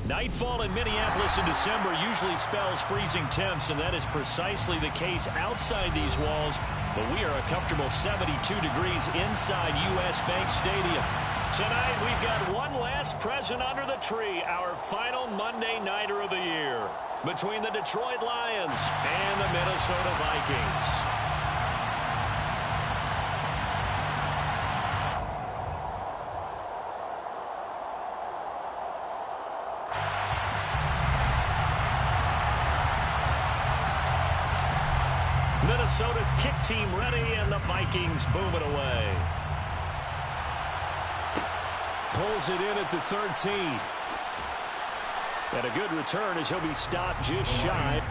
Nightfall in Minneapolis in December usually spells freezing temps, and that is precisely the case outside these walls. But we are a comfortable 72 degrees inside U.S. Bank Stadium. Tonight, we've got one last present under the tree, our final Monday Nighter of the year, between the Detroit Lions and the Minnesota Vikings. Minnesota's kick team ready, and the Vikings boom it away. Pulls it in at the 13. And a good return as he'll be stopped just shy.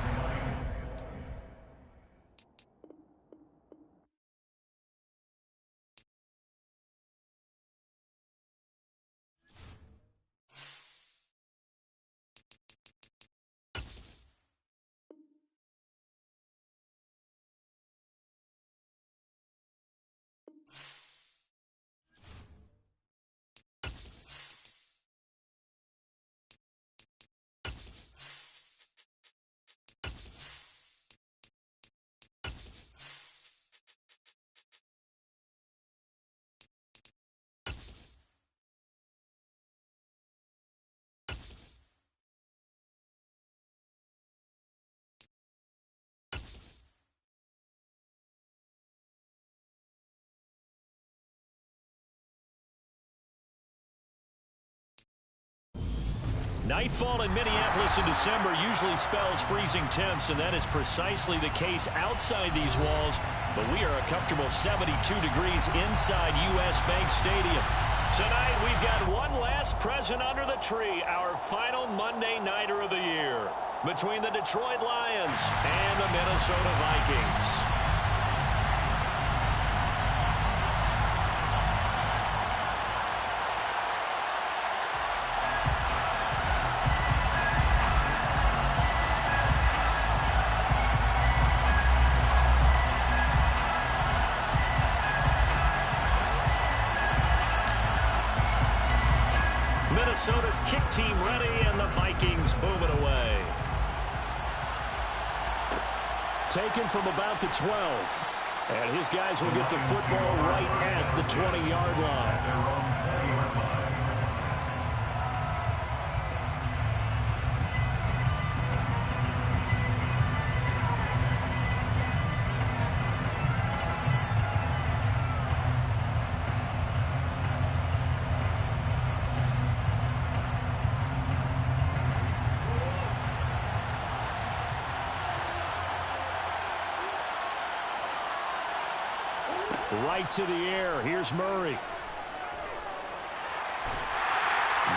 Nightfall in Minneapolis in December usually spells freezing temps, and that is precisely the case outside these walls. But we are a comfortable 72 degrees inside U.S. Bank Stadium. Tonight, we've got one last present under the tree, our final Monday Nighter of the year, between the Detroit Lions and the Minnesota Vikings. Minnesota's kick team ready, and the Vikings boom it away. Taken from about the 12. And his guys will get the football right at the 20-yard line. Right to the air. Here's Murray.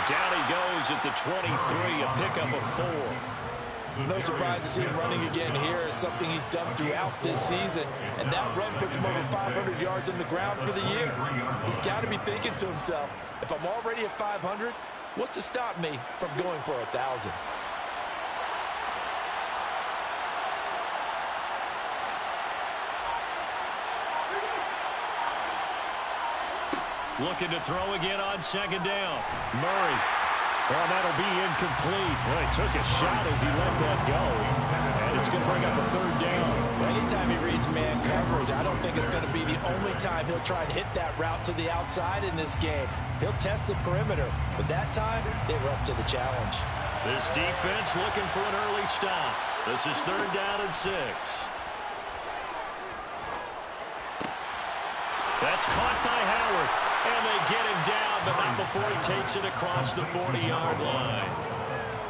Down he goes at the 23, a pickup of 4. No surprise to see him running again here. It's something he's done throughout this season. And that run puts him over 500 yards on the ground for the year. He's got to be thinking to himself, if I'm already at 500, what's to stop me from going for 1,000? Looking to throw again on second down. Murray. Well, that'll be incomplete. Well, he took a shot as he let that go. And it's going to bring up a third down. Anytime he reads man coverage, I don't think it's going to be the only time he'll try and hit that route to the outside in this game. He'll test the perimeter. But that time, they were up to the challenge. This defense looking for an early stop. This is 3rd down and 6. That's caught by Howard. And they get him down, but not before he takes it across the 40-yard line.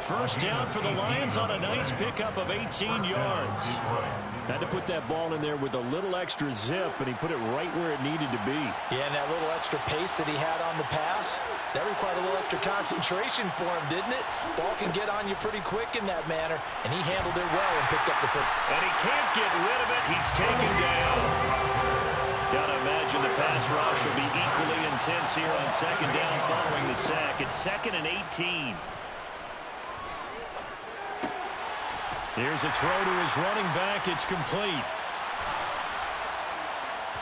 First down for the Lions on a nice pickup of 18 yards. Had to put that ball in there with a little extra zip, and he put it right where it needed to be. Yeah, and that little extra pace that he had on the pass, that required a little extra concentration for him, didn't it? Ball can get on you pretty quick in that manner, and he handled it well and picked up the foot. And he can't get rid of it. He's taken down. Gotta imagine the pass rush will be equally intense here on second down following the sack. It's 2nd and 18. Here's a throw to his running back. It's complete.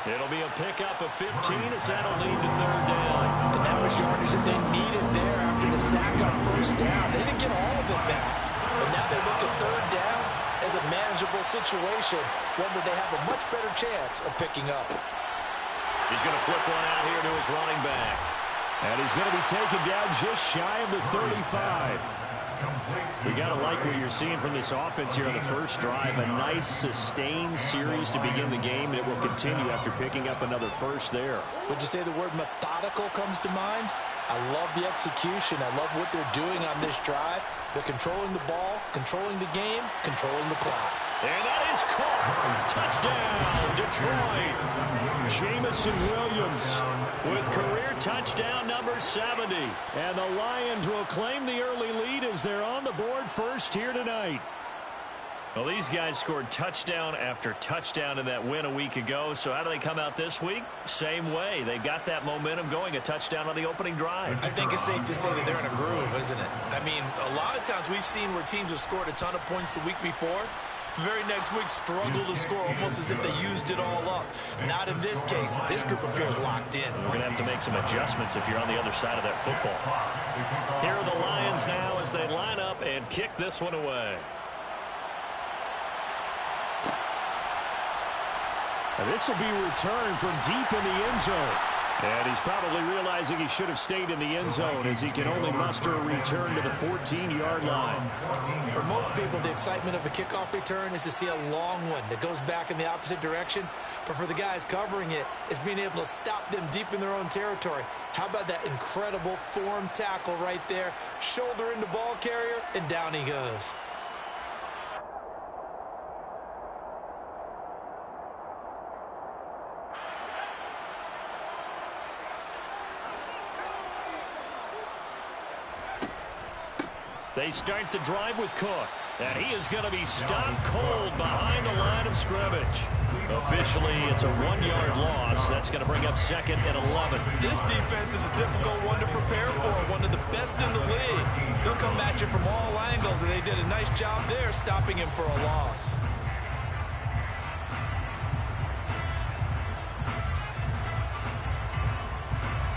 It'll be a pickup of 15 as that'll lead to 3rd down. And that was yardage that they needed there after the sack on 1st first down. They didn't get all of it back. But now they look at third down as a manageable situation, one that they have a much better chance of picking up. He's going to flip one out here to his running back. And he's going to be taken down just shy of the 35. We got to like what you're seeing from this offense here on the first drive. A nice, sustained series to begin the game, and it will continue after picking up another first there. Would you say the word methodical comes to mind? I love the execution. I love what they're doing on this drive. They're controlling the ball, controlling the game, controlling the clock. And that is caught. Touchdown, Detroit. Jamison Williams with career touchdown number 70. And the Lions will claim the early lead as they're on the board first here tonight. Well, these guys scored touchdown after touchdown in that win a week ago. So how do they come out this week? Same way. They got that momentum going, a touchdown on the opening drive. I think it's safe to say that they're in a groove, isn't it? I mean, a lot of times we've seen where teams have scored a ton of points the week before. The very next week struggle to score almost as if they used it all up. Not in this case. This group appears locked in. We're going to have to make some adjustments if you're on the other side of that football. Here are the Lions now as they line up and kick this one away. And this will be returned from deep in the end zone. And he's probably realizing he should have stayed in the end zone as he can only muster a return to the 14-yard line. For most people, the excitement of a kickoff return is to see a long one that goes back in the opposite direction. But for the guys covering it, it's being able to stop them deep in their own territory. How about that incredible form tackle right there? Shoulder into ball carrier, and down he goes. They start the drive with Cook. And he is going to be stopped cold behind the line of scrimmage. Officially, it's a 1-yard loss. That's going to bring up 2nd and 11. This defense is a difficult one to prepare for, one of the best in the league. They'll come at you from all angles, and they did a nice job there stopping him for a loss.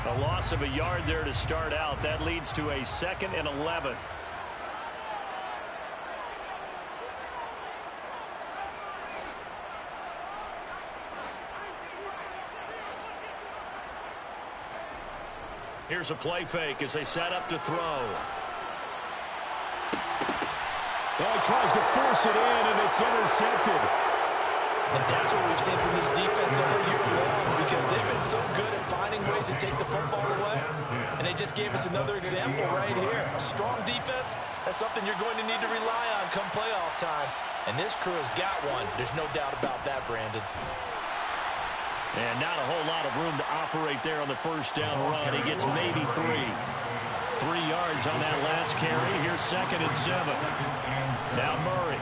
A loss of a yard there to start out. That leads to a 2nd and 11. Here's a play fake as they set up to throw. Well, he tries to force it in, and it's intercepted. And that's what we've seen from this defense all year long, because they've been so good at finding ways to take the football away. And they just gave us another example right here. A strong defense, that's something you're going to need to rely on come playoff time. And this crew has got one. There's no doubt about that, Brandon. And not a whole lot of room to operate there on the first down run. He gets maybe 3. 3 yards on that last carry. Here's 2nd and 7. Now Murray.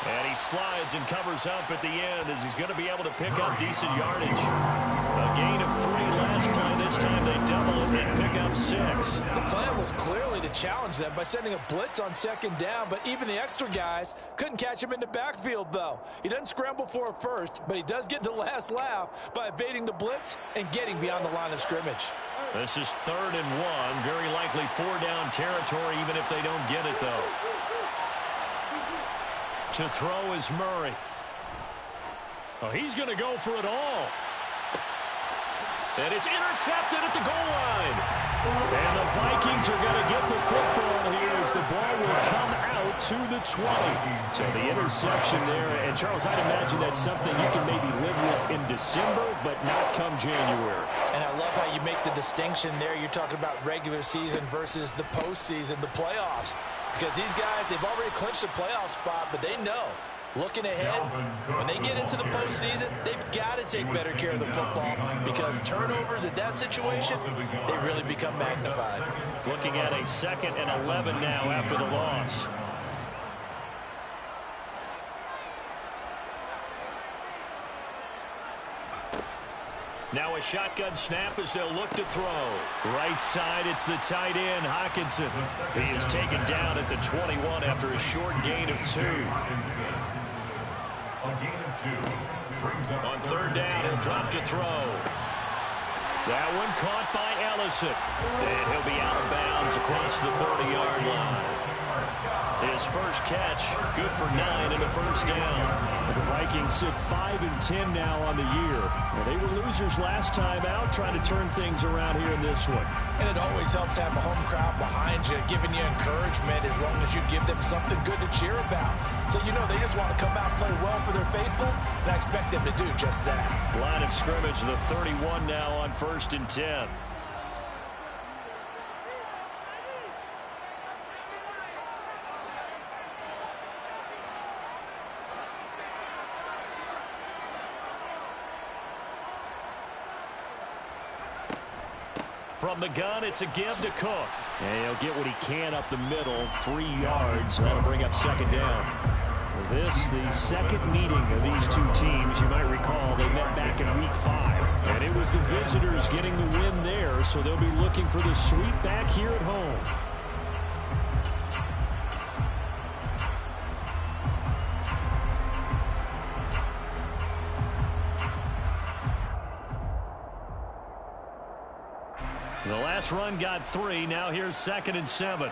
And he slides and covers up at the end as he's going to be able to pick up decent yardage. A gain of 3 last play. This time they double it and pick up 6. The plan was clearly to challenge them by sending a blitz on 2nd down, but even the extra guys couldn't catch him in the backfield, though. He doesn't scramble for a first, but he does get the last laugh by evading the blitz and getting beyond the line of scrimmage. This is 3rd and 1. Very likely 4-down territory, even if they don't get it, though. To throw is Murray. Oh, he's going to go for it all. And it's intercepted at the goal line. And the Vikings are going to get the football here as the ball will come out to the 20. So the interception there. And, Charles, I'd imagine that's something you can maybe live with in December, but not come January. And I love how you make the distinction there. You're talking about regular season versus the postseason, the playoffs. Because these guys, they've already clinched a playoff spot, but they know, looking ahead, when they get into the postseason, they've got to take better care of the football because turnovers in that situation, they really become magnified. Looking at a 2nd and 11 now after the loss. Now a shotgun snap as they'll look to throw. Right side, it's the tight end, Hockenson. He is taken down at the 21 after a short gain of 2. On 3rd down, he'll drop to throw. That one caught by Jefferson. And he'll be out of bounds across the 30-yard line. His first catch, good for 9 and a first down. The Vikings sit 5-10 now on the year. Well, they were losers last time out, trying to turn things around here in this one. And it always helps to have a home crowd behind you, giving you encouragement as long as you give them something good to cheer about. So, you know, they just want to come out and play well for their faithful, and I expect them to do just that. Line of scrimmage, the 31 now on 1st and 10. From the gun, it's a give to Cook. And he'll get what he can up the middle, 3 yards. That'll bring up 2nd down. Well, this, the second meeting of these two teams. You might recall they met back in Week 5. And it was the visitors getting the win there, so they'll be looking for the sweep back here at home. The last run got 3. Now here's 2nd and 7.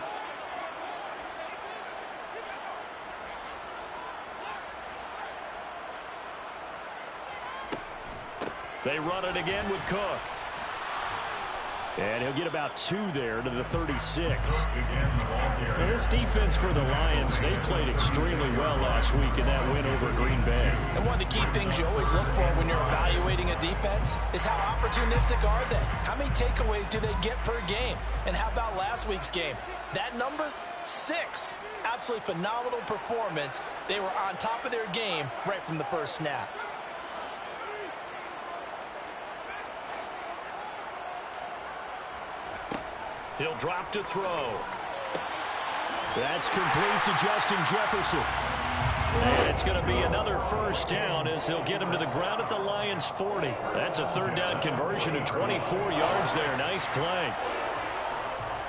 They run it again with Cook. And he'll get about 2 there to the 36. Now this defense for the Lions, they played extremely well last week in that win over Green Bay. And one of the key things you always look for when you're evaluating a defense is how opportunistic are they? How many takeaways do they get per game? And how about last week's game? That number, 6. Absolutely phenomenal performance. They were on top of their game right from the first snap. He'll drop to throw. That's complete to Justin Jefferson. And it's going to be another first down as they'll get him to the ground at the Lions' 40. That's a 3rd down conversion of 24 yards there. Nice play.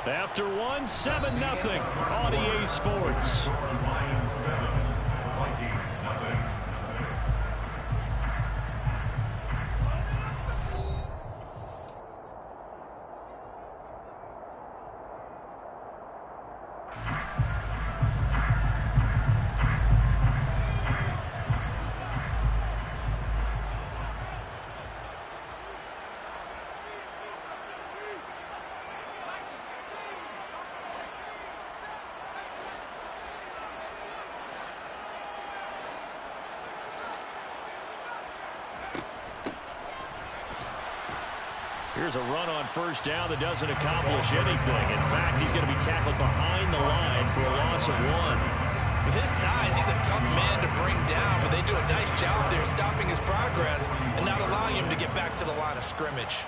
After 1, 7-0 on EA Sports. Here's a run on first down that doesn't accomplish anything. In fact, he's going to be tackled behind the line for a loss of 1. With his size, he's a tough man to bring down, but they do a nice job there stopping his progress and not allowing him to get back to the line of scrimmage.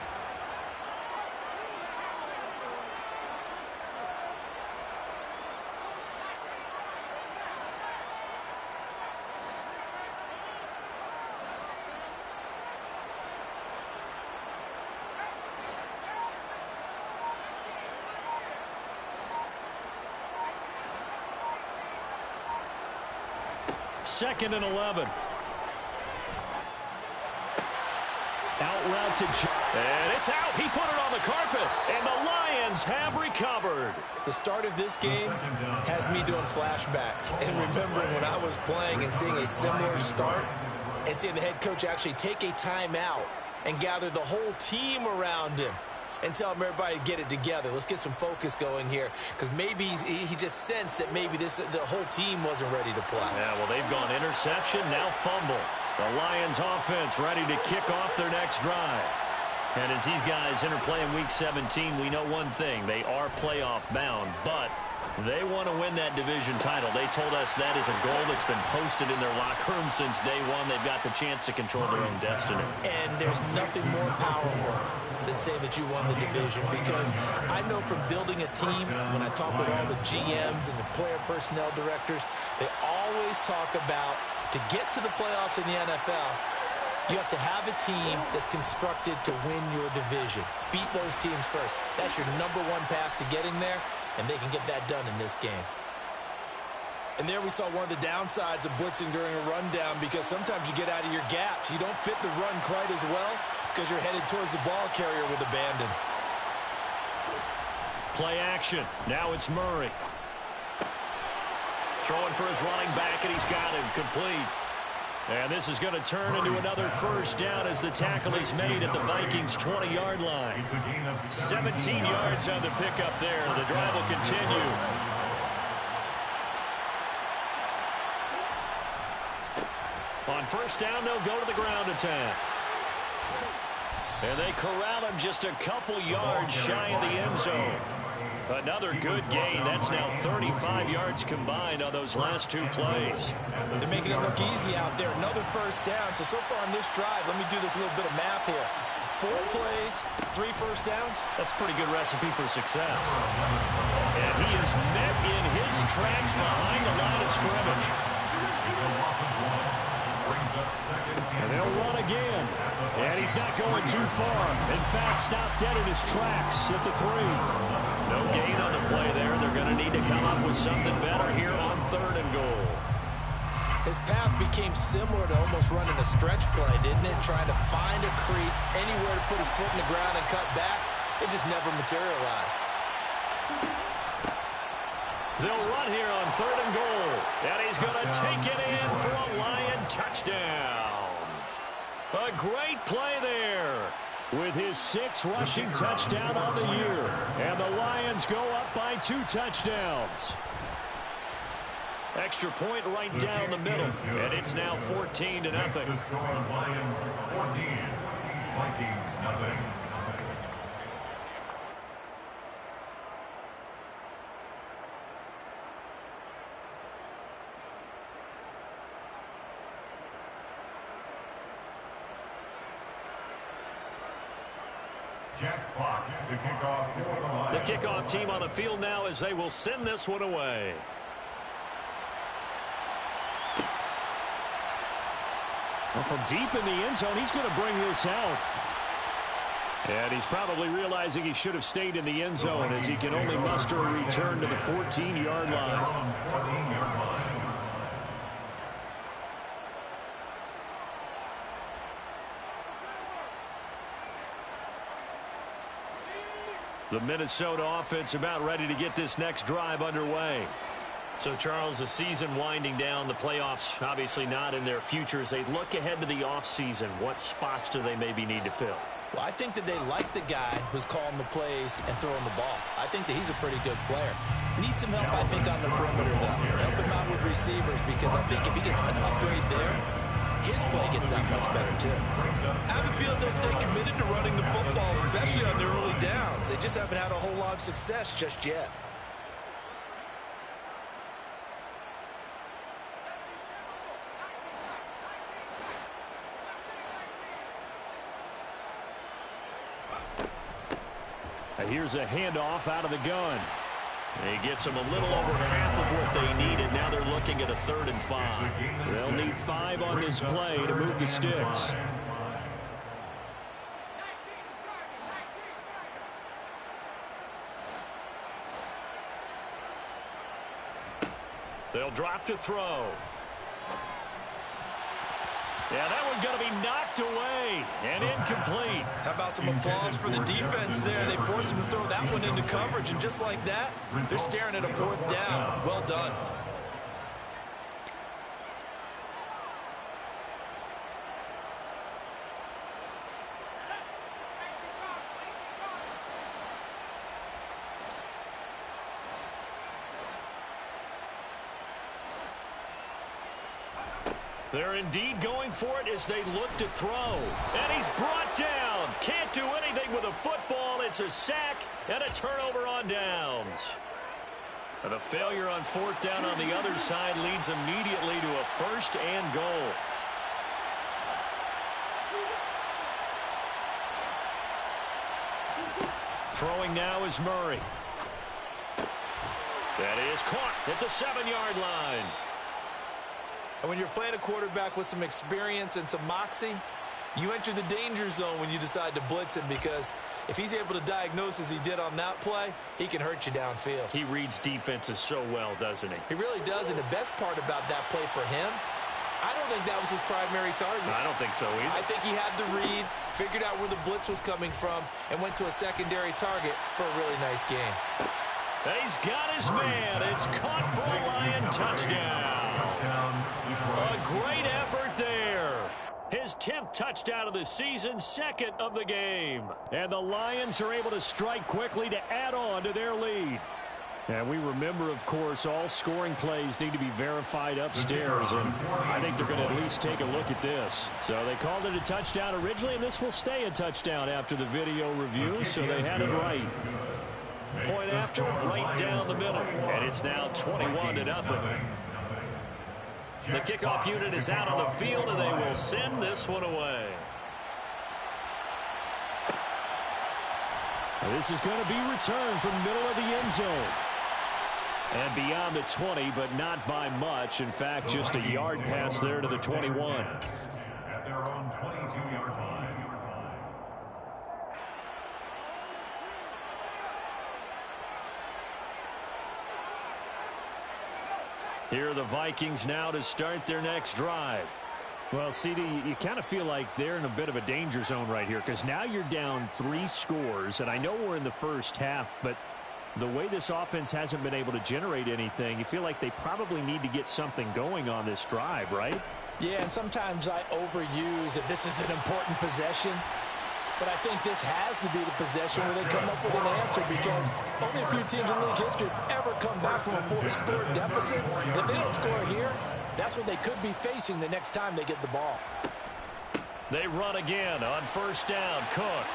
Second and 11. Out route to and it's out. He put it on the carpet, and the Lions have recovered. The start of this game has me doing flashbacks and remembering when I was playing and seeing a similar start and seeing the head coach actually take a timeout and gather the whole team around him and tell him everybody to get it together. Let's get some focus going here, because maybe he just sensed that maybe the whole team wasn't ready to play. Yeah, well, they've gone interception, now fumble. The Lions offense ready to kick off their next drive. And as these guys interplay in Week 17, we know one thing. They are playoff bound, but they want to win that division title. They told us that is a goal that's been posted in their locker room since day one. They've got the chance to control their own destiny. And there's nothing more powerful than saying that you won the division, because I know from building a team, when I talk with all the GMs and the player personnel directors, they always talk about, to get to the playoffs in the NFL, you have to have a team that's constructed to win your division. Beat those teams first. That's your #1 path to getting there, and they can get that done in this game. And there we saw one of the downsides of blitzing during a rundown, because sometimes you get out of your gaps. You don't fit the run quite as well because you're headed towards the ball carrier with abandon. Play action. Now it's Murray. Throwing for his running back, and he's got him complete. And this is going to turn into another first down as the tackle is made at the Vikings' 20-yard line. 17 yards on the pickup there. The drive will continue. On first down, they'll go to the ground attack. And they corral him just a couple yards shy of the end zone. Another good gain. That's now 35 yards combined on those last two plays. They're making it look easy out there. Another first down. So far on this drive, let me do this little bit of math here. 4 plays, 3 first downs. That's a pretty good recipe for success. And he is met in his tracks behind the line of scrimmage. And they'll run again. And he's not going too far. In fact, stopped dead in his tracks at the 3. No gain on the play there. They're going to need to come up with something better here on 3rd and goal. His path became similar to almost running a stretch play, didn't it? Trying to find a crease, anywhere to put his foot in the ground and cut back. It just never materialized. They'll run here on 3rd and goal. And he's going to take it in for a Lion touchdown. A great play there. With his 6th rushing touchdown on the year. And the Lions go up by 2 touchdowns. Extra point right down the middle. And it's now 14-0. Lions 14, Vikings nothing. Jack Fox to kick off for the Lions. The kickoff team on the field now as they will send this one away. Well, from deep in the end zone, he's going to bring this out. And he's probably realizing he should have stayed in the end zone as he can only muster a return to the 14-yard line. 14-yard line. The Minnesota offense about ready to get this next drive underway. So, Charles, the season winding down, the playoffs obviously not in their future. As they look ahead to the offseason, what spots do they maybe need to fill? Well, I think that they like the guy who's calling the plays and throwing the ball. I think that he's a pretty good player. Needs some help, I think, on the perimeter, though. Help him out with receivers, because I think if he gets an upgrade there, his play gets that much better, too. I have a feeling they'll stay committed to running the football, especially on their early downs. They just haven't had a whole lot of success just yet. And here's a handoff out of the gun. And he gets them a little over half of what they needed. Now they're looking at a 3rd and 5. They'll need 5 on this play to move the sticks. They'll drop to throw. Yeah, that one's going to be knocked away and incomplete. How about some applause for the defense there? They forced him to throw that one into coverage, and just like that, they're staring at a 4th down. Well done. They're indeed going for it as they look to throw. And he's brought down. Can't do anything with a football. It's a sack and a turnover on downs. And a failure on 4th down on the other side leads immediately to a 1st and goal. Throwing now is Murray. That is caught at the 7-yard line. And when you're playing a quarterback with some experience and some moxie, you enter the danger zone when you decide to blitz him, because if he's able to diagnose as he did on that play, he can hurt you downfield. He reads defenses so well, doesn't he? He really does, and the best part about that play for him, I don't think that was his primary target. I don't think so either. I think he had the read, figured out where the blitz was coming from, and went to a secondary target for a really nice gain. He's got his man. It's caught for a Lion touchdown. A great effort there. His 10th touchdown of the season, 2nd of the game. And the Lions are able to strike quickly to add on to their lead. And we remember, of course, all scoring plays need to be verified upstairs. And I think they're going to at least take a look at this. So they called it a touchdown originally, and this will stay a touchdown after the video review. So they had it right. Point after, right down the middle. And it's now 21-0. The kickoff unit is out on the field, and they will send this one away. This is going to be returned from the middle of the end zone. And beyond the 20, but not by much. In fact, just a yard pass there to the 21. At their own 22-yard line. Here are the Vikings now to start their next drive. Well, CD, you kind of feel like they're in a bit of a danger zone right here because now you're down 3 scores, and I know we're in the first half, but the way this offense hasn't been able to generate anything, you feel like they probably need to get something going on this drive, right? Yeah, and sometimes I overuse if this is an important possession. But I think this has to be the possession where they come up with an answer because only a few teams in league history have ever come back from a 4-score deficit. And if they don't score here, that's what they could be facing the next time they get the ball. They run again on first down. Cook.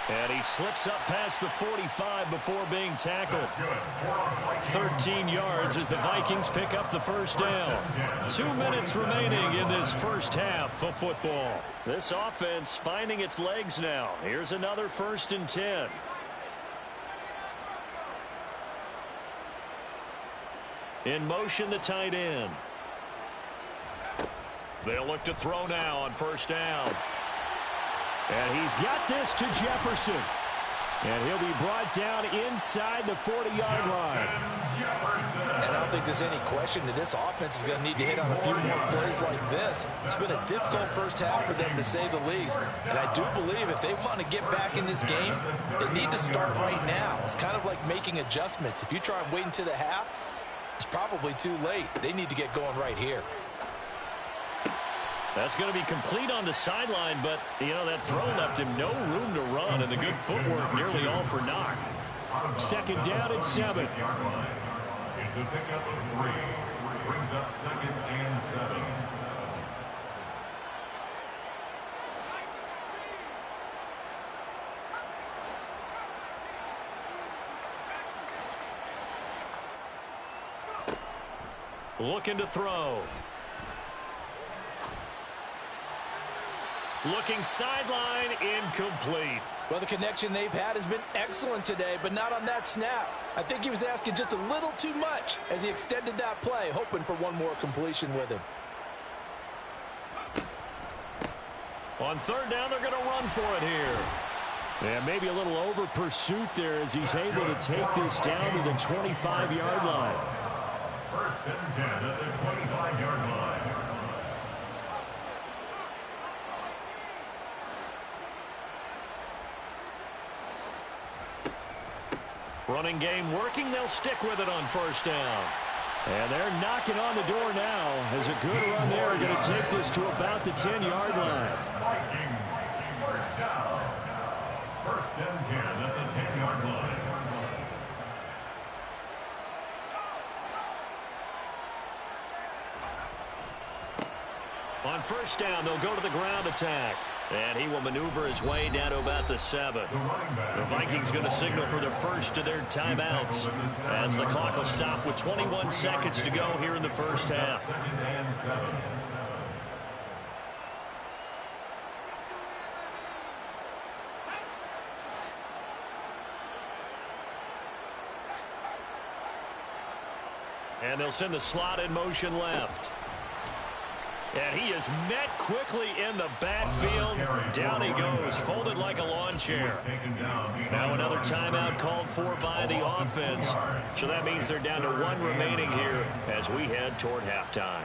And he slips up past the 45 before being tackled. 13 yards as the Vikings pick up the first down. 2 minutes remaining in this first half of football. This offense finding its legs now. Here's another 1st and 10. In motion, the tight end. They'll look to throw now on first down. And he's got this to Jefferson. And he'll be brought down inside the 40-yard line. And I don't think there's any question that this offense is going to need to hit on a few more plays like this. It's been a difficult first half for them, to say the least. And I do believe if they want to get back in this game, they need to start right now. It's kind of like making adjustments. If you try and wait until the half, it's probably too late. They need to get going right here. That's going to be complete on the sideline, but, you know, that throw left him no room to run, and the good footwork nearly all for naught. 2nd down and 7. It's a pickup of 3. Brings up 2nd and 7. Looking to throw. Looking sideline, incomplete. Well, the connection they've had has been excellent today, but not on that snap. I think he was asking just a little too much as he extended that play, hoping for one more completion with him. On 3rd down, they're going to run for it here. Yeah, maybe a little over pursuit there as he's able to take this down to the 25-yard line. 1st and 10 at the 25-yard line. Running game working. They'll stick with it on 1st down. And they're knocking on the door now as a good run there. Going to take this to about the 10-yard line. Vikings, 1st down. 1st and 10 at the 10-yard line. On 1st down, they'll go to the ground attack. And he will maneuver his way down to about the 7. The Vikings going to signal for the first of their timeouts as the clock will stop with 21 seconds to go here in the first half. 2nd and 7. And they'll send the slot in motion left. And he is met quickly in the backfield. Down he goes, folded like a lawn chair. Now another timeout called for by the offense. So that means they're down to 1 remaining here as we head toward halftime.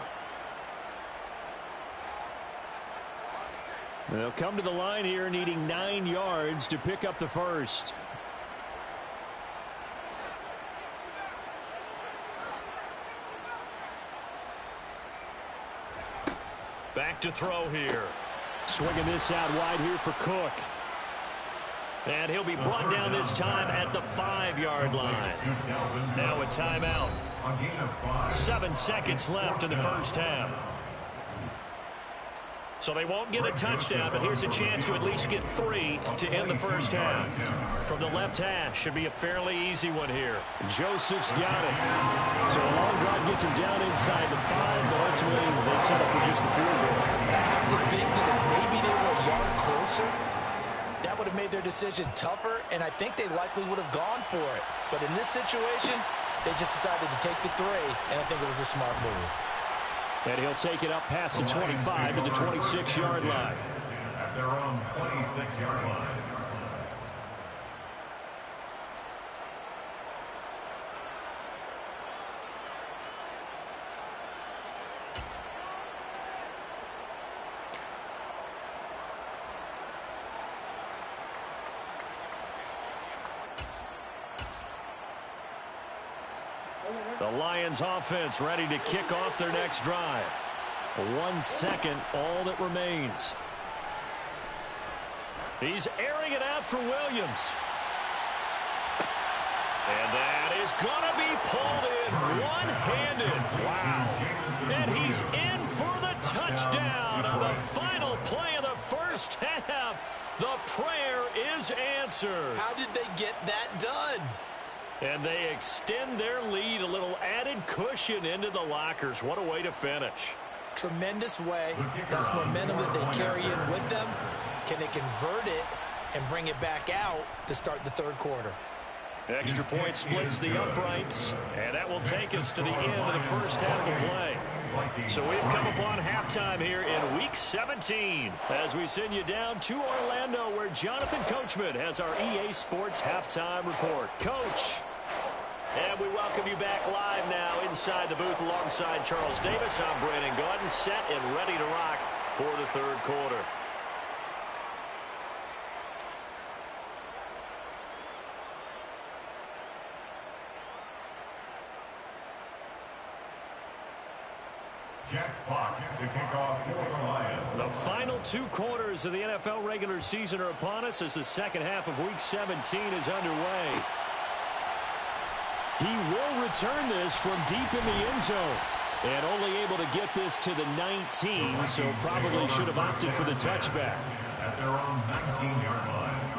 They'll come to the line here needing 9 yards to pick up the first. Back to throw here. Swinging this out wide here for Cook. And he'll be brought down this time at the 5-yard line. Now a timeout. 7 seconds left in the first half. So they won't get a touchdown, but here's a chance to at least get 3 to end the first half. From the left hash, should be a fairly easy one here. Joseph's got it. So a long drive gets him down inside the 5, but ultimately they settle for just the field goal. I have to think that if maybe they were a yard closer, that would have made their decision tougher, and I think they likely would have gone for it. But in this situation, they just decided to take the 3, and I think it was a smart move. And he'll take it up past the 25 to the 26-yard line. At their own 26-yard line. The Lions offense ready to kick off their next drive. 1 second, all that remains. He's airing it out for Williams. And that is going to be pulled in one-handed. Wow. And he's in for the touchdown on the final play of the first half. The prayer is answered. How did they get that done? And they extend their lead, a little added cushion into the lockers. What a way to finish. Tremendous way. That's momentum that they carry in with them. Can they convert it and bring it back out to start the third quarter? Extra point splits the uprights, and that will take us to the end of the first half of play. So we've come upon halftime here in Week 17 as we send you down to Orlando where Jonathan Coachman has our EA Sports Halftime Report. Coach. And we welcome you back live now inside the booth alongside Charles Davis. I'm Brandon Gaudin, set and ready to rock for the third quarter. Jack Fox to kick off for the Lions. The final 2 quarters of the NFL regular season are upon us as the second half of Week 17 is underway. He will return this from deep in the end zone. And only able to get this to the 19, so probably should have opted for the touchback. At their own 19-yard line.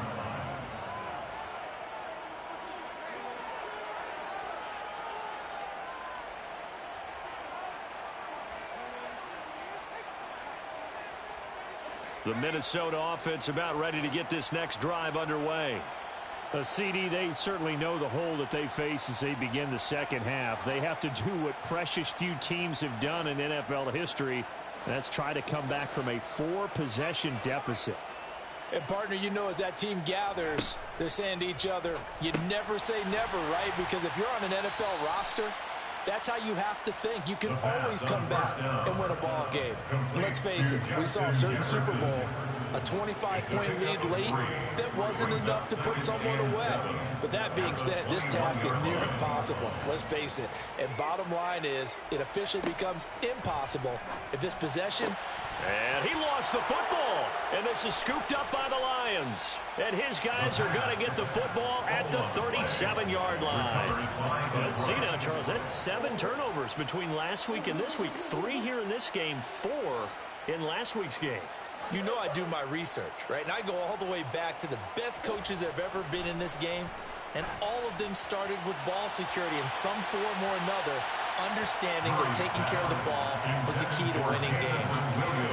The Minnesota offense about ready to get this next drive underway. CD, they certainly know the hole that they face as they begin the second half. They have to do what precious few teams have done in NFL history. That's try to come back from a 4-possession deficit. And, partner, you know as that team gathers, they're saying to each other, you never say never, right? Because if you're on an NFL roster, that's how you have to think. You can always come back and win a ball game. And let's face it, we saw a certain Super Bowl, a 25-point lead late, that wasn't enough to put someone away. But that being said, this task is near impossible. Let's face it. And bottom line is, it officially becomes impossible if this possession... And he lost the football. And this is scooped up by the Lions. And his guys are going to get the football at the 37-yard line. Let's see now, Charles. That's 7 turnovers between last week and this week. 3 here in this game, 4 in last week's game. You know I do my research, right? And I go all the way back to the best coaches that have ever been in this game. And all of them started with ball security in some form or another, understanding that taking care of the ball was the key to winning games.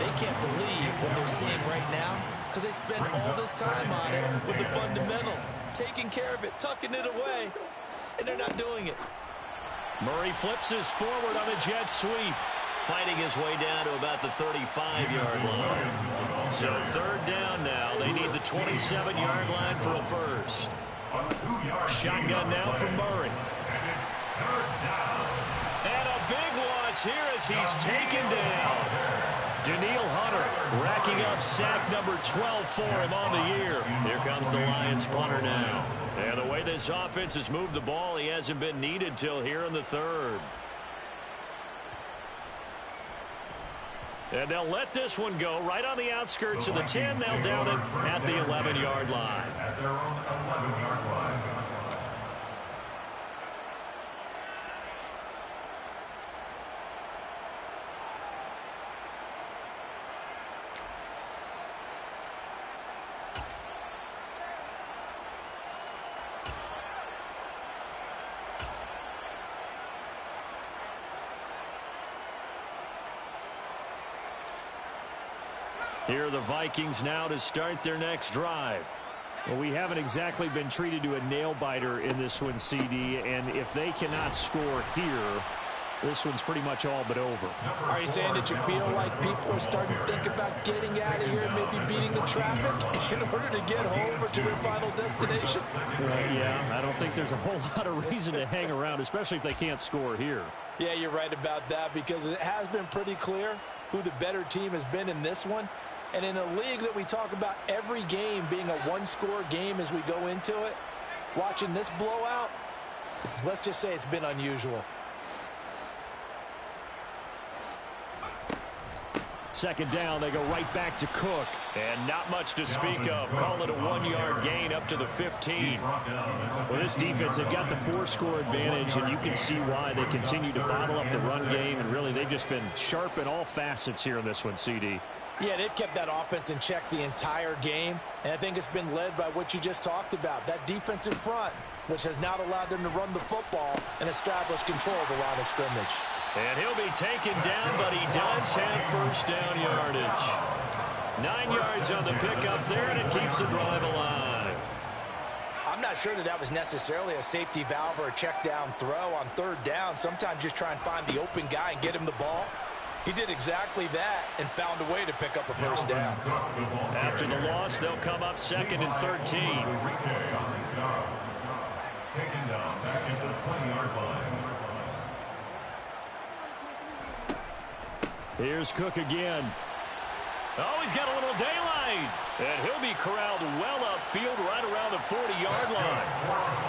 They can't believe what they're seeing right now because they spend all this time on it with the fundamentals, taking care of it, tucking it away, and they're not doing it. Murray flips his forward on a jet sweep. fighting his way down to about the 35-yard line. So third down now. They need the 27-yard line for a first. Shotgun now from Murray. And a big loss here as he's taken down. Daniil Hunter racking up sack number 12 for him on the year. Here comes the Lions punter now. And the way this offense has moved the ball, he hasn't been needed till here in the third. And they'll let this one go right on the outskirts of the 10. They'll down it at the 11-yard line. At their own 11-yard line. Here are the Vikings now to start their next drive. Well, we haven't exactly been treated to a nail-biter in this one, CD, and if they cannot score here, this one's pretty much all but over. Are you saying that you feel like people are starting to think about getting out of here and maybe beating the traffic in order to get home or to their final destination? Yeah, I don't think there's a whole lot of reason to hang around, especially if they can't score here. Yeah, you're right about that because it has been pretty clear who the better team has been in this one. And in a league that we talk about every game being a one-score game as we go into it, watching this blowout, let's just say it's been unusual. Second down, they go right back to Cook. And not much to speak of. Call it a 1-yard gain up to the 15. Well, this defense, they've got the 4-score advantage, and you can see why they continue to bottle up the run game. And really, they've just been sharp in all facets here in this one, CD. Yeah, they've kept that offense in check the entire game, and I think it's been led by what you just talked about, that defensive front, which has not allowed them to run the football and establish control of the line of scrimmage. And he'll be taken down, but he does have first down yardage. 9 yards on the pickup there, and it keeps the drive alive. I'm not sure that was necessarily a safety valve or a check down throw on third down. Sometimes just try and find the open guy and get him the ball. He did exactly that and found a way to pick up a first down. After the loss, they'll come up second and 13. Taken down back at the 20-yard line. Here's Cook again. Oh, he's got a little daylight. And he'll be corralled well upfield right around the 40-yard line.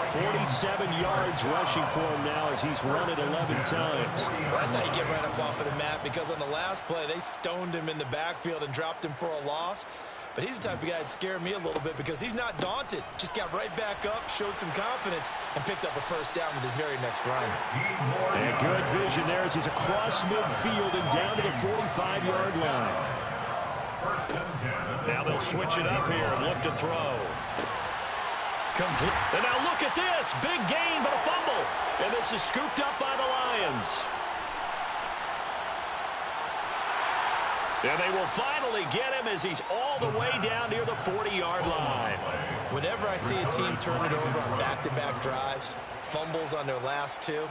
47 yards rushing for him now as he's run it 11 times. Well, that's how you get right up off of the mat, because on the last play, they stoned him in the backfield and dropped him for a loss. But he's the type of guy that scared me a little bit because he's not daunted. Just got right back up, showed some confidence, and picked up a first down with his very next run. And good vision there as he's across midfield and down to the 45-yard line. Now they'll switch it up here and look to throw. And now look at this. Big gain, but a fumble. And this is scooped up by the Lions. And they will finally get him as he's all the way down near the 40-yard line. Whenever I see a team turn it over on back-to-back drives, fumbles on their last two,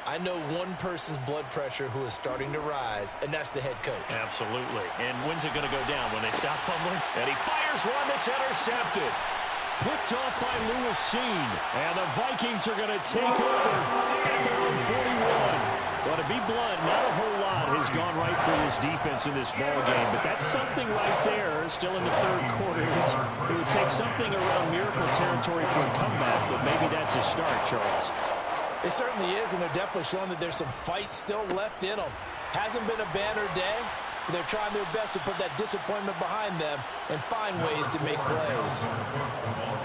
I know one person's blood pressure who is starting to rise, and that's the head coach. Absolutely. And when's it going to go down? When they stop fumbling? And he fires one that's intercepted. Picked off by Lewis Seen. And the Vikings are going to take over at their own 41. Well, to be blunt, not a whole lot has gone right for this defense in this ball game, but that's something right there. Still in the third quarter. It would take something around miracle territory for a comeback, but maybe that's a start, Charles. It certainly is, and they're definitely showing that there's some fight still left in them. Hasn't been a banner day, but they're trying their best to put that disappointment behind them and find ways to make plays.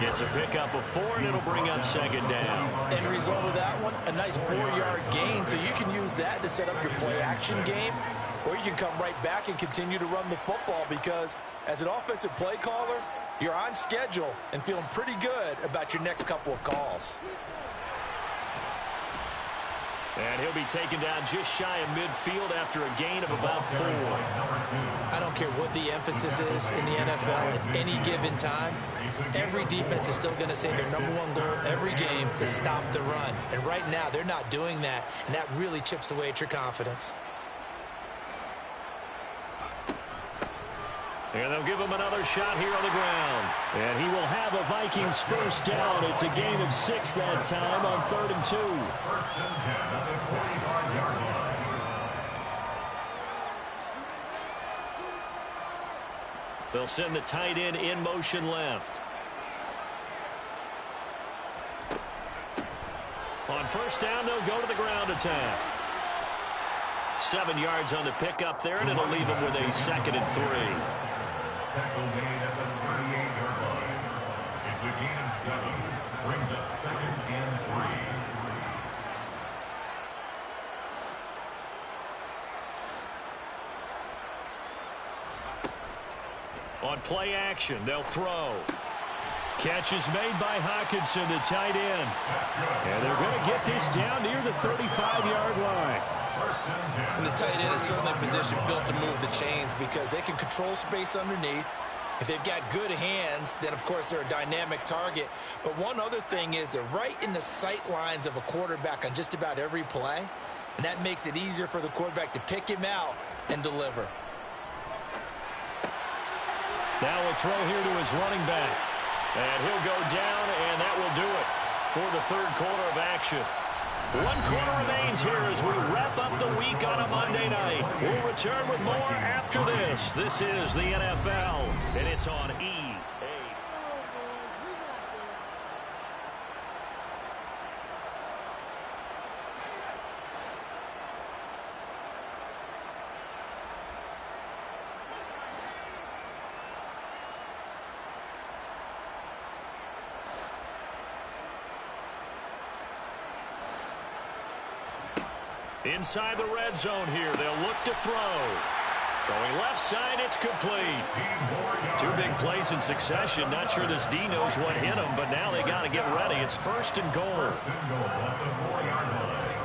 It's a pickup of 4, and it'll bring up second down. End result of that one, a nice 4-yard gain, so you can use that to set up your play-action game, or you can come right back and continue to run the football because as an offensive play caller, you're on schedule and feeling pretty good about your next couple of calls. And he'll be taken down just shy of midfield after a gain of about 4. I don't care what the emphasis is in the NFL at any given time. Every defense is still going to say their #1 goal every game is stop the run. And right now, they're not doing that, and that really chips away at your confidence. And they'll give him another shot here on the ground. And he will have a Vikings first down. It's a gain of 6 that time on 3rd and 2. First and 10 at the 45-yard line. They'll send the tight end in motion left. On first down, they'll go to the ground attack. 7 yards on the pickup there, and it'll leave them with a 2nd and 3. Tackle made at the 38-yard line. It's a gain of 7. Brings up 2nd and 3. On play action, they'll throw. Catch is made by Hockenson, the tight end. And they're going to get this down near the 35-yard line. And the tight end is certainly a position built to move the chains because they can control space underneath. If they've got good hands, then, of course, they're a dynamic target. But one other thing is they're right in the sight lines of a quarterback on just about every play, and that makes it easier for the quarterback to pick him out and deliver. Now a throw here to his running back. And he'll go down, and that will do it for the 3rd quarter of action. 1 quarter remains here as we wrap up the week on a Monday night. We'll return with more after this. This is the NFL, and it's on EA. Inside the red zone here, they'll look to throw. Throwing left side, it's complete. 2 big plays in succession. Not sure this D knows what hit him, but now they got to get ready. It's 1st and goal. First and goal at the 4-yard line.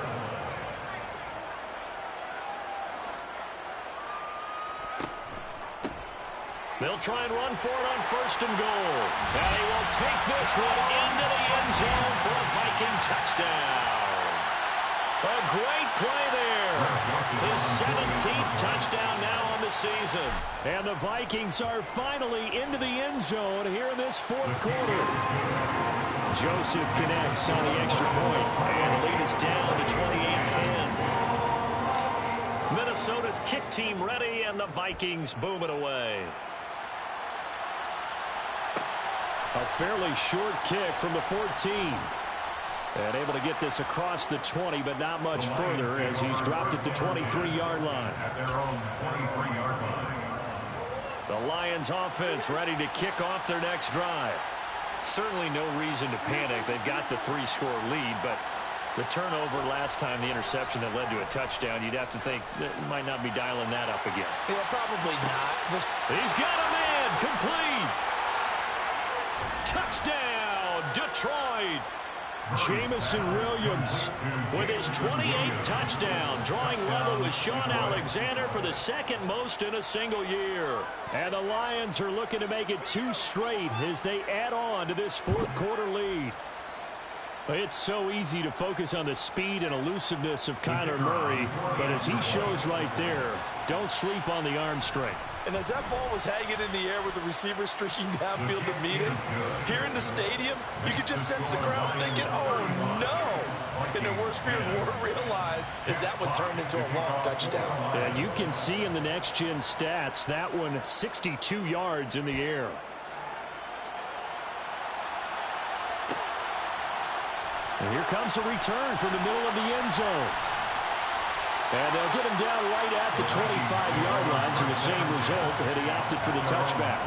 They'll try and run for it on 1st and goal. And he will take this one into the end zone for a Viking touchdown. A great play there. His 17th touchdown now on the season. And the Vikings are finally into the end zone here in this 4th quarter. Joseph connects on the extra point. And the lead is down to 28-10. Minnesota's kick team ready, and the Vikings boom it away. A fairly short kick from the 14. And able to get this across the 20, but not much further as he's dropped it to 23-yard line. At their own 23-yard line. The Lions offense ready to kick off their next drive. Certainly no reason to panic. They've got the 3-score lead, but the turnover last time, the interception that led to a touchdown, you'd have to think that might not be dialing that up again. Yeah, probably not. He's got a man, complete. Touchdown, Detroit. Jamison Williams with his 28th touchdown, drawing level with Sean Alexander for the 2nd most in a single year. And the Lions are looking to make it 2 straight as they add on to this 4th quarter lead. It's so easy to focus on the speed and elusiveness of Kyler Murray, but as he shows right there, don't sleep on the arm strength. And as that ball was hanging in the air with the receiver streaking downfield to meet it, here in the stadium, you could just sense the crowd thinking, oh, no. And their worst fears weren't realized as that one turned into a long touchdown. And you can see in the next-gen stats, that one 62 yards in the air. And here comes a return from the middle of the end zone. And they'll get him down right at the 25-yard line, so the same result, and he opted for the touchback.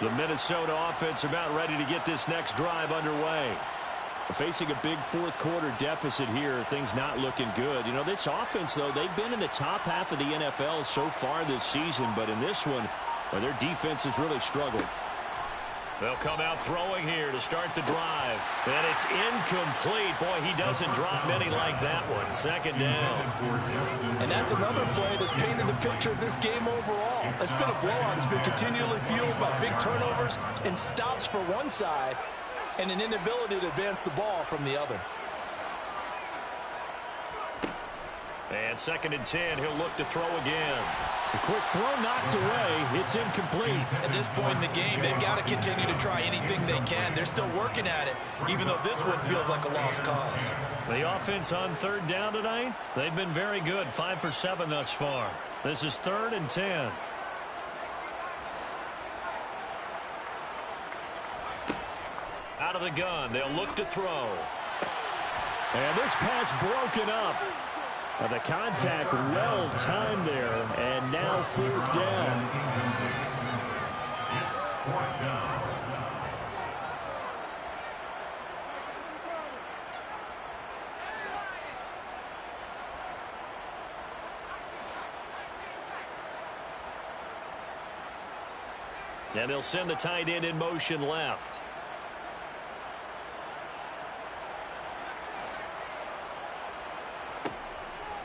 The Minnesota offense about ready to get this next drive underway. Facing a big 4th quarter deficit here, things not looking good. You know, this offense, though, they've been in the top half of the NFL so far this season, but in this one, their defense has really struggled. They'll come out throwing here to start the drive. And it's incomplete. Boy, he doesn't drop many like that one. Second down. And that's another play that's painted the picture of this game overall. It's been a blowout. It's been continually fueled by big turnovers and stops for one side and an inability to advance the ball from the other. And 2nd and 10, he'll look to throw again. A quick throw knocked away. It's incomplete. At this point in the game, they've got to continue to try anything they can. They're still working at it, even though this one feels like a lost cause. The offense on 3rd down tonight, they've been very good. 5 for 7 thus far. This is 3rd and 10. Out of the gun, they'll look to throw. And this pass broken up. The contact well timed there, and now 4th down. It's 4th down. And they'll send the tight end in motion left.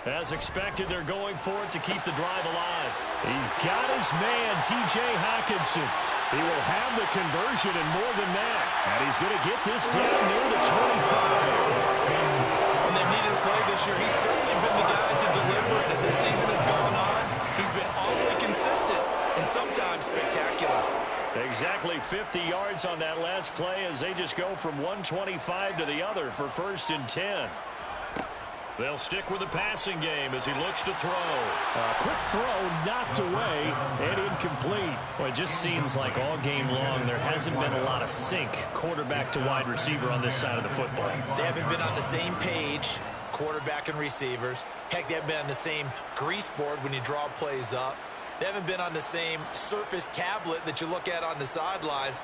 As expected, they're going for it to keep the drive alive. He's got his man, T.J. Hockenson. He will have the conversion and more than that. And he's going to get this down near the 25. When they've needed a play this year, he's certainly been the guy to deliver it. As the season has gone on, he's been awfully consistent and sometimes spectacular. Exactly 50 yards on that last play as they just go from 125 to the other for 1st and 10. They'll stick with the passing game as he looks to throw. A quick throw knocked away and incomplete. Well, it just seems like all game long there hasn't been a lot of sync quarterback to wide receiver on this side of the football. They haven't been on the same page, quarterback and receivers. Heck, they haven't been on the same grease board when you draw plays up. They haven't been on the same surface tablet that you look at on the sidelines.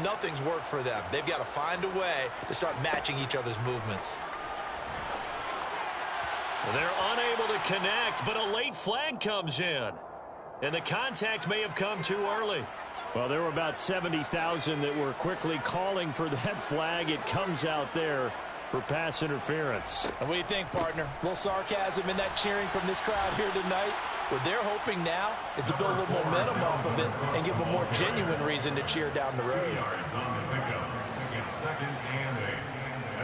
Nothing's worked for them. They've got to find a way to start matching each other's movements. They're unable to connect, but a late flag comes in. And the contact may have come too early. Well, there were about 70,000 that were quickly calling for that flag. It comes out there for pass interference. And what do you think, partner? A little sarcasm in that cheering from this crowd here tonight. What they're hoping now is to build a little momentum off of it and give a more genuine reason to cheer down the road. 2 yards on the pickup. It's 2nd and 8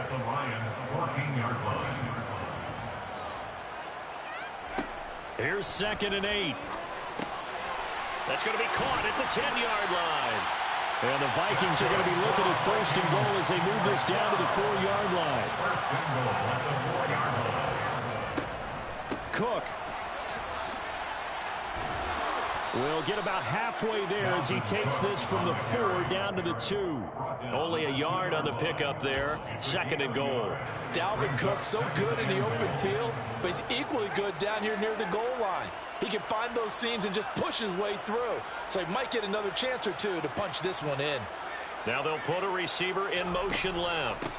at the Lions' 14-yard line. Here's 2nd and 8. That's going to be caught at the 10-yard line. And the Vikings are going to be looking at 1st and goal as they move this down to the 4-yard line. 1st and goal at the 4-yard line. Cook will get about halfway there as he takes this from the 4 down to the 2. Only a yard on the pickup there. 2nd and goal. Dalvin Cook so good in the open field, but he's equally good down here near the goal line. He can find those seams and just push his way through. So he might get another chance or two to punch this one in. Now they'll put a receiver in motion left.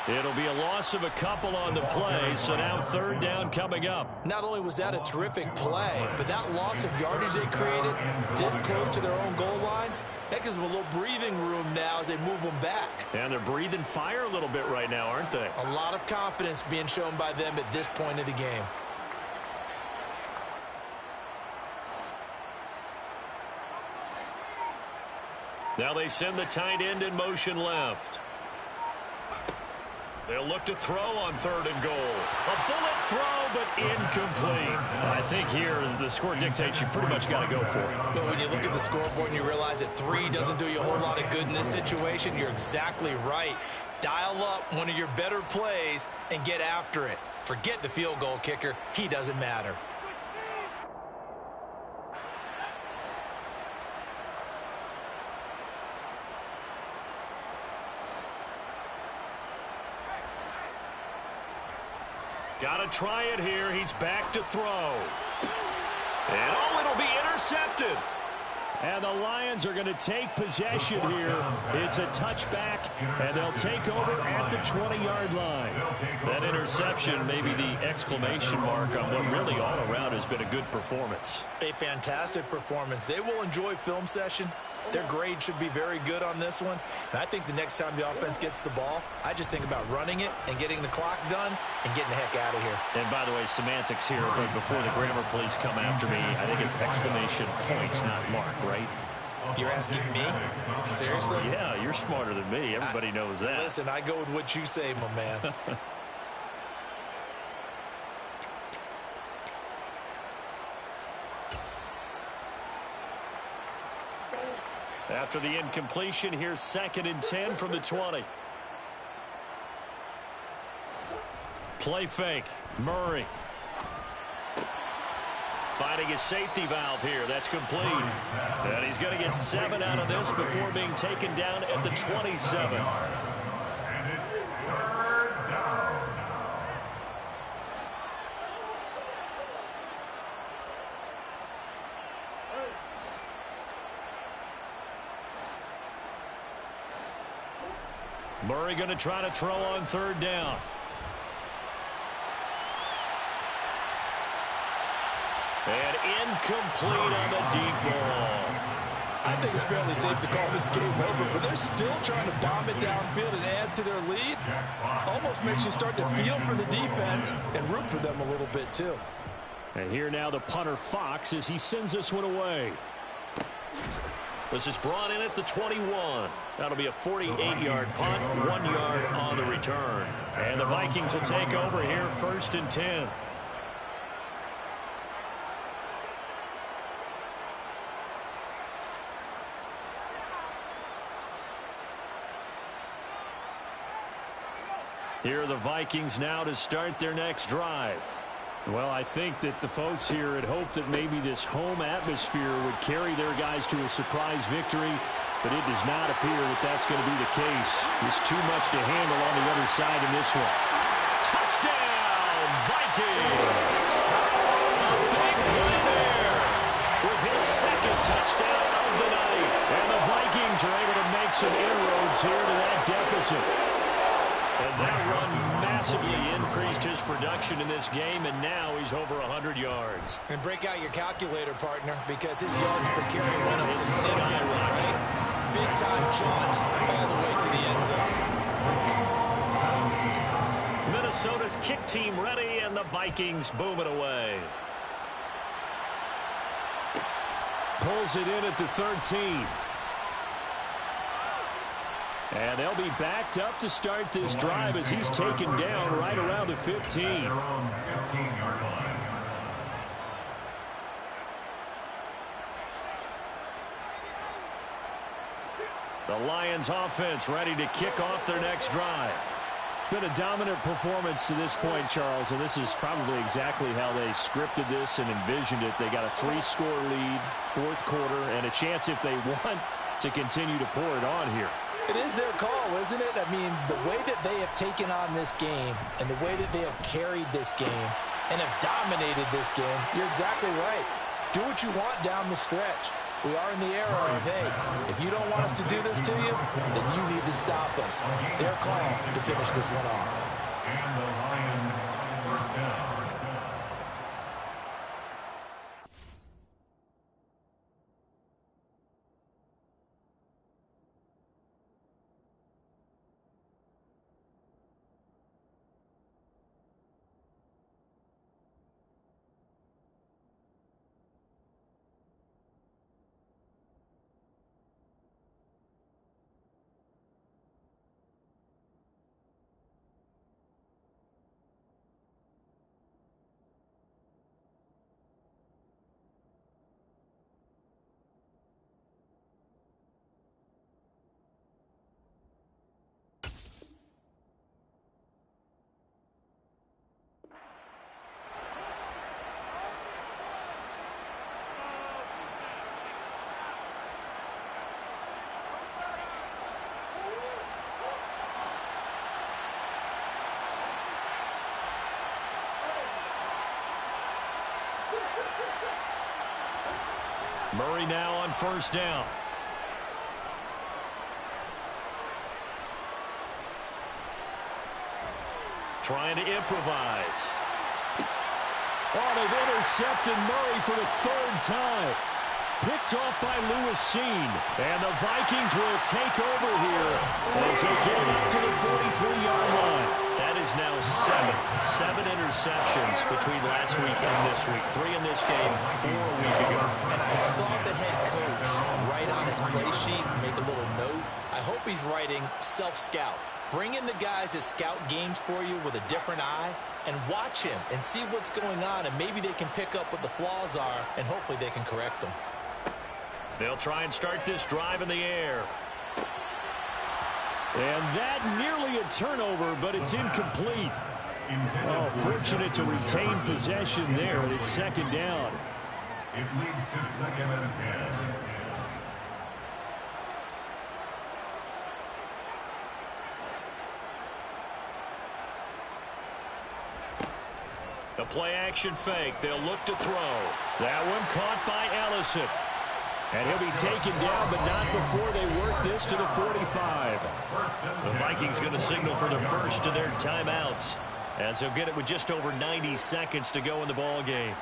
It'll be a loss of a couple on the play, so now 3rd down coming up. Not only was that a terrific play, but that loss of yardage they created this close to their own goal line, that gives them a little breathing room now as they move them back. And they're breathing fire a little bit right now, aren't they? A lot of confidence being shown by them at this point of the game. Now they send the tight end in motion left. They'll look to throw on 3rd and goal. A bullet throw, but incomplete. I think here the score dictates you pretty much got to go for it. But when you look at the scoreboard and you realize that 3 doesn't do you a whole lot of good in this situation, you're exactly right. Dial up one of your better plays and get after it. Forget the field goal kicker. He doesn't matter. Got to try it here. He's back to throw. And oh, it'll be intercepted. And the Lions are going to take possession here. It's a touchback, and they'll take over at the 20-yard line. That interception may be the exclamation mark on what really all around has been a good performance. A fantastic performance. They will enjoy film session Their grade should be very good on this one. And I think the next time the offense gets the ball, I just think about running it and getting the clock done and getting the heck out of here. And by the way, semantics here, but before the grammar police come after me, I think it's exclamation point, not mark, right? You're asking me? Seriously? Yeah, you're smarter than me. Everybody knows that. Listen, I go with what you say, my man. After the incompletion, here's 2nd and 10 from the 20. Play fake. Murray. Finding his safety valve here. That's complete. And he's going to get 7 out of this before being taken down at the 27. And it's 3rd down. Murray going to try to throw on 3rd down. And incomplete on the deep ball. I think it's fairly safe to call this game over, but they're still trying to bomb it downfield and add to their lead. Almost makes you start to feel for the defense and root for them a little bit, too. And here now the punter Fox as he sends this one away. This is brought in at the 21. That'll be a 48-yard punt, 1 yard on the return. And the Vikings will take over here, 1st and 10. Here are the Vikings now to start their next drive. Well, I think that the folks here had hoped that maybe this home atmosphere would carry their guys to a surprise victory, but it does not appear that that's going to be the case. There's too much to handle on the other side in this one. Touchdown, Vikings! A big play there with his 2nd touchdown of the night. And the Vikings are able to make some inroads here to that deficit. And that run massively increased his production in this game, and now he's over 100 yards. And break out your calculator, partner, because his yards per carry went up significantly, right? Big-time jaunt all the way to the end zone. Minnesota's kick team ready, and the Vikings boom it away. Pulls it in at the 13. And they'll be backed up to start this drive as he's taken down right around the 15. The Lions offense ready to kick off their next drive. It's been a dominant performance to this point, Charles, and this is probably exactly how they scripted this and envisioned it. They got a 3-score lead, 4th quarter, and a chance if they want to continue to pour it on here. It is their call, isn't it? I mean, the way that they have taken on this game and the way that they have carried this game and have dominated this game, you're exactly right. Do what you want down the stretch. We are in the era of, hey, if you don't want us to do this to you, then you need to stop us. Their call to finish this one off. And the Lions 1st down. Murray now on 1st down. Trying to improvise. Oh, they've intercepted Murray for the 3rd time. picked off by Lewis Seen. And the Vikings will take over here as they get it up to the 43-yard line. That is now seven interceptions between last week and this week. 3 in this game, 4 a week ago. And I saw the head coach write on his play sheet, make a little note. I hope he's writing self-scout. Bring in the guys that scout games for you with a different eye and watch him and see what's going on, and maybe they can pick up what the flaws are, and hopefully they can correct them. They'll try and start this drive in the air. And that nearly a turnover, but it's incomplete. Oh, fortunate to retain possession there, and it's second down. It leads to 2nd and 10. The play-action fake. They'll look to throw. That one caught by Ellison. And he'll be taken down, but not before they work this to the 45. The Vikings going to signal for the first of their timeouts, as they'll get it with just over 90 seconds to go in the ball game.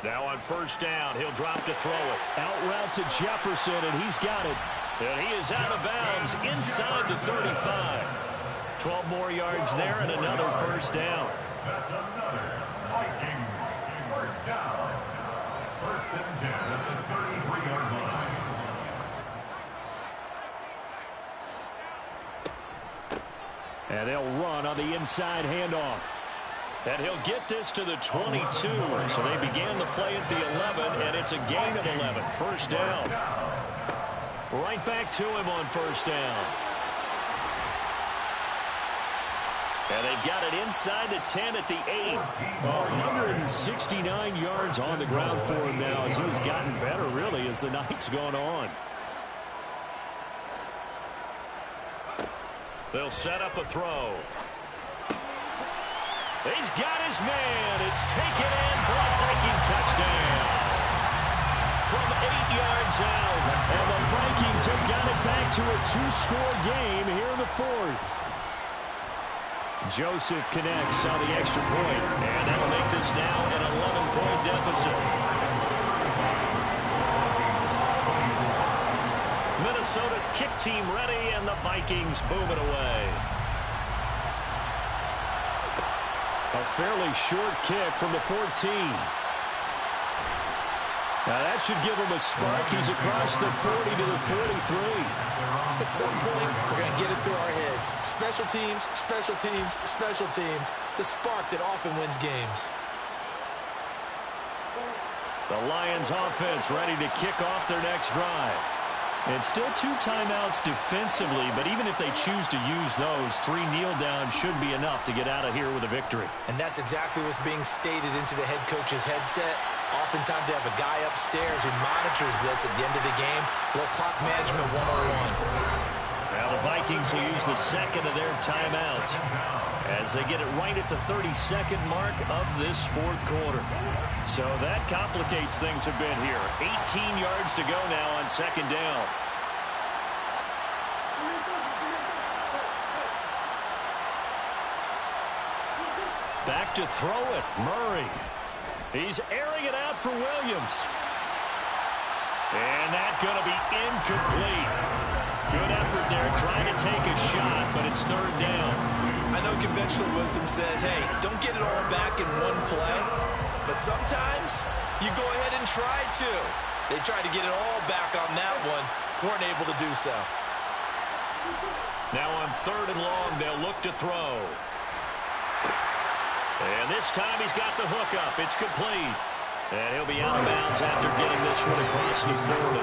Now on first down, he'll drop to throw it. Out route to Jefferson, and he's got it. And he is out of bounds inside the 35. 12 more yards there and another first down. That's another Vikings first down. 1st and 10 at the 33-yard line. And they'll run on the inside handoff. And he'll get this to the 22. So they began the play at the 11, and it's a gain of 11. First down. Right back to him on first down. And they've got it inside the 10 at the 8. 169 yards on the ground for him now, as he's gotten better, really, as the night's gone on. They'll set up a throw. He's got his man. It's taken in for a Viking touchdown. From 8 yards out. And the Vikings have got it back to a 2-score game here in the 4th. Joseph connects on the extra point. And that'll make this now an 11-point deficit. Minnesota's kick team ready, and the Vikings boom it away. A fairly short kick from the 14. Now that should give him a spark. He's across the 40 to the 43. At some point, we're going to get it through our heads. Special teams, special teams, special teams. The spark that often wins games. The Lions offense ready to kick off their next drive. And still 2 timeouts defensively, but even if they choose to use those, 3 kneel downs should be enough to get out of here with a victory. And that's exactly what's being stated into the head coach's headset. Oftentimes they have a guy upstairs who monitors this at the end of the game. Little clock management 101. Now the Vikings will use the second of their timeouts as they get it right at the 32nd mark of this 4th quarter. So that complicates things a bit here. 18 yards to go now on second down. Back to throw it, Murray. He's airing it out for Williams. And that's going to be incomplete. Good effort there trying to take a shot, but it's third down. I know conventional wisdom says, hey, don't get it all back in one play. But sometimes you go ahead and try to. They tried to get it all back on that one. Weren't able to do so. Now on 3rd and long, they'll look to throw. And this time he's got the hook up. It's complete. And he'll be out of bounds after getting this one across the 40.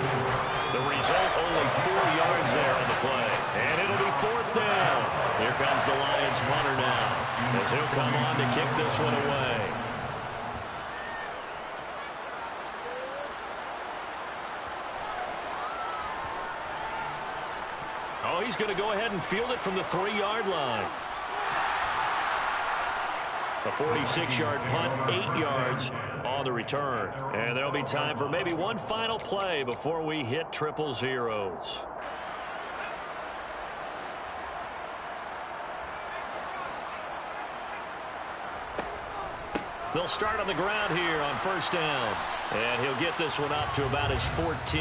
The result, only 4 yards there on the play. And it'll be 4th down. Here comes the Lions punter now, as he'll come on to kick this one away. Oh, he's going to go ahead and field it from the 3-yard line. A 46-yard punt, 8 yards on the return. And there'll be time for maybe one final play before we hit 000. They'll start on the ground here on first down. And he'll get this one up to about his 14.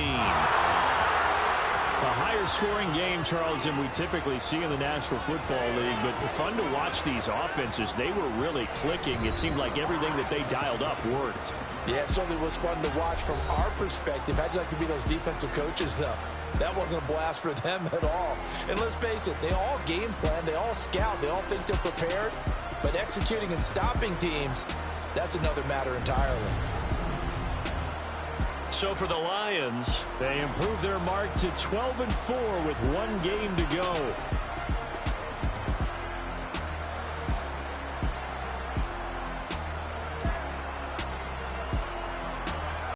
A higher scoring game, Charles, than we typically see in the National Football League, but fun to watch these offenses. They were really clicking. It seemed like everything that they dialed up worked. Yeah, it certainly was fun to watch from our perspective. How'd you like to be those defensive coaches, though? That wasn't a blast for them at all. And let's face it, they all game plan, they all scout, they all think they're prepared, but executing and stopping teams, that's another matter entirely. So for the Lions, they improved their mark to 12-4 with one game to go.